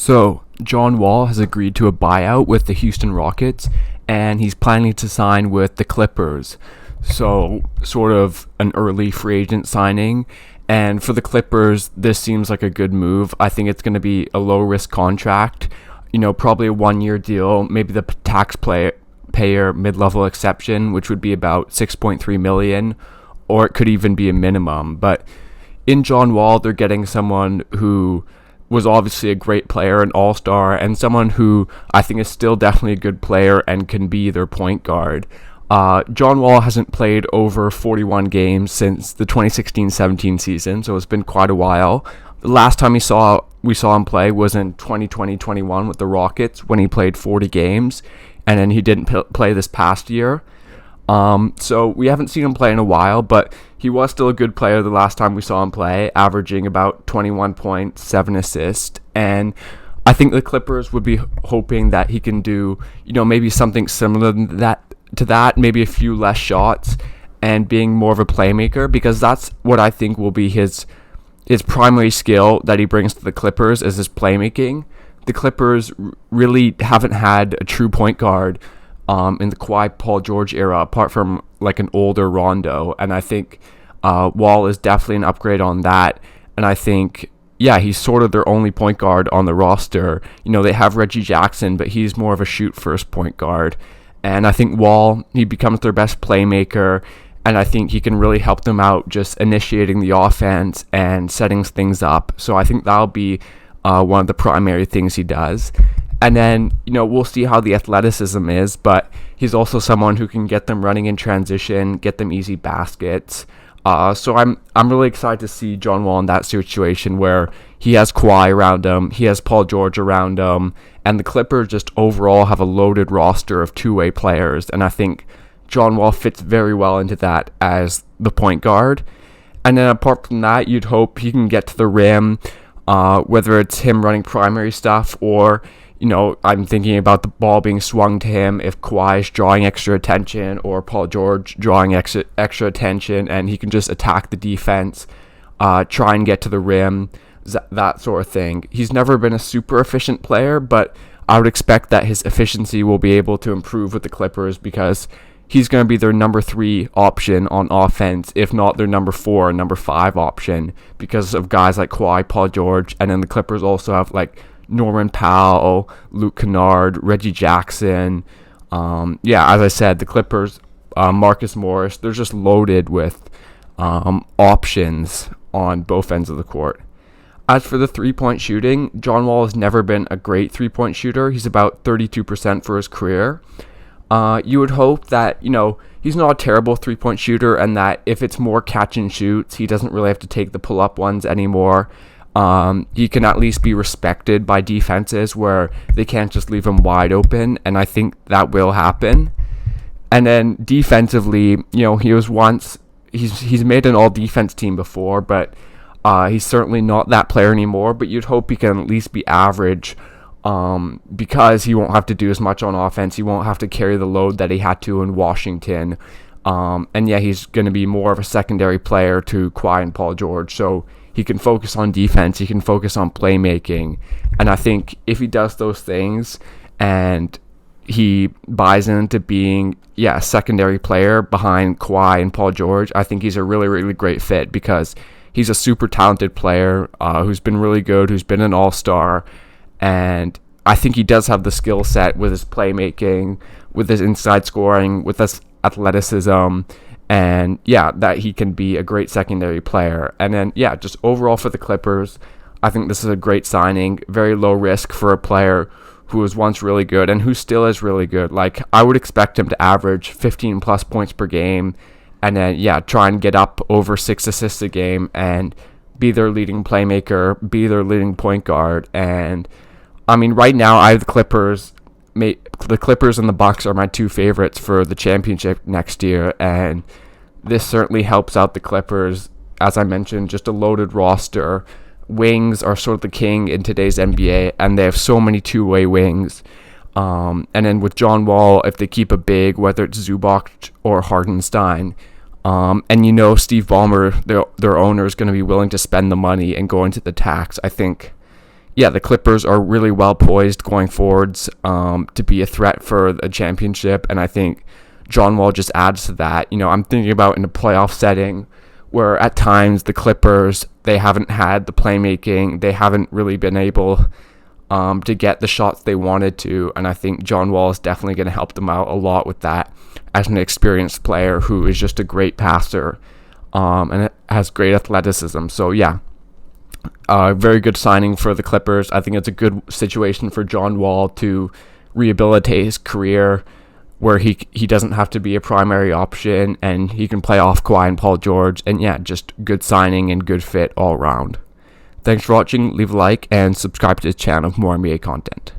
So, John Wall has agreed to a buyout with the Houston Rockets, and he's planning to sign with the Clippers. So, sort of an early free agent signing. And for the Clippers, this seems like a good move. I think it's going to be a low risk contract, probably a 1 year deal, maybe the payer mid-level exception, which would be about 6.3 million, or it could even be a minimum. But in John Wall, they're getting someone who was obviously a great player, an all-star, and someone who I think is still definitely a good player and can be their point guard. John Wall hasn't played over 41 games since the 2016-17 season, so it's been quite a while. The last time we saw him play was in 2020-21 with the Rockets when he played 40 games, and then he didn't play this past year. So we haven't seen him play in a while, but he was still a good player the last time we saw him play, averaging about 21 points, 7 assists, and I think the Clippers would be hoping that he can do, maybe something similar to that, maybe a few less shots and being more of a playmaker, because that's what I think will be his primary skill that he brings to the Clippers is his playmaking. The Clippers really haven't had a true point guard in the Kawhi Paul George era, apart from like an older Rondo, and I think Wall is definitely an upgrade on that. And I think, he's sort of their only point guard on the roster. They have Reggie Jackson, but he's more of a shoot first point guard. And I think Wall, he becomes their best playmaker, and I think he can really help them out just initiating the offense and setting things up. So I think that'll be one of the primary things he does. And then, we'll see how the athleticism is, but he's also someone who can get them running in transition, get them easy baskets. So I'm really excited to see John Wall in that situation where he has Kawhi around him, he has Paul George around him, and the Clippers just overall have a loaded roster of two-way players. And I think John Wall fits very well into that as the point guard. And then apart from that, you'd hope he can get to the rim, whether it's him running primary stuff or I'm thinking about the ball being swung to him if Kawhi is drawing extra attention or Paul George drawing extra attention, and he can just attack the defense, try and get to the rim, that sort of thing. He's never been a super efficient player, but I would expect that his efficiency will be able to improve with the Clippers because he's going to be their number 3 option on offense, if not their number 4 and number 5 option, because of guys like Kawhi, Paul George, and then the Clippers also have like Norman Powell, Luke Kennard, Reggie Jackson. As I said, the Clippers, Marcus Morris, they're just loaded with options on both ends of the court. As for the three-point shooting, John Wall has never been a great three-point shooter. He's about 32% for his career. You would hope that, he's not a terrible three-point shooter and that if it's more catch and shoots, he doesn't really have to take the pull-up ones anymore. He can at least be respected by defenses where they can't just leave him wide open, and I think that will happen. And then defensively, he was once he's made an all-defense team before, but he's certainly not that player anymore. But you'd hope he can at least be average, because he won't have to do as much on offense. He won't have to carry the load that he had to in Washington. He's going to be more of a secondary player to Kawhi and Paul George, so he can focus on defense, he can focus on playmaking, and I think if he does those things and he buys into being a secondary player behind Kawhi and Paul George, I think he's a really, really great fit because he's a super talented player who's been really good, who's been an all-star, and I think he does have the skill set with his playmaking, with his inside scoring, with his athleticism, and that he can be a great secondary player. And then just overall for the Clippers, I think this is a great signing, very low risk for a player who was once really good and who still is really good. Like, I would expect him to average 15 plus points per game and then try and get up over 6 assists a game and be their leading playmaker, be their leading point guard. And I mean, right now I have the Clippers and the Bucks are my 2 favorites for the championship next year, and this certainly helps out the Clippers. As I mentioned, just a loaded roster. Wings are sort of the king in today's NBA, and they have so many two-way wings. And then with John Wall, if they keep a big, whether it's Zubac or Hartenstein, and Steve Ballmer, their owner, is going to be willing to spend the money and go into the tax, I think yeah, the Clippers are really well poised going forwards to be a threat for a championship, and I think John Wall just adds to that. I'm thinking about in a playoff setting where at times the Clippers, they haven't had the playmaking, they haven't really been able to get the shots they wanted to, and I think John Wall is definitely going to help them out a lot with that as an experienced player who is just a great passer and has great athleticism. So yeah, very good signing for the Clippers. I think it's a good situation for John Wall to rehabilitate his career, where he doesn't have to be a primary option and he can play off Kawhi and Paul George. And yeah, just good signing and good fit all around. Thanks for watching. Leave a like and subscribe to the channel for more NBA content.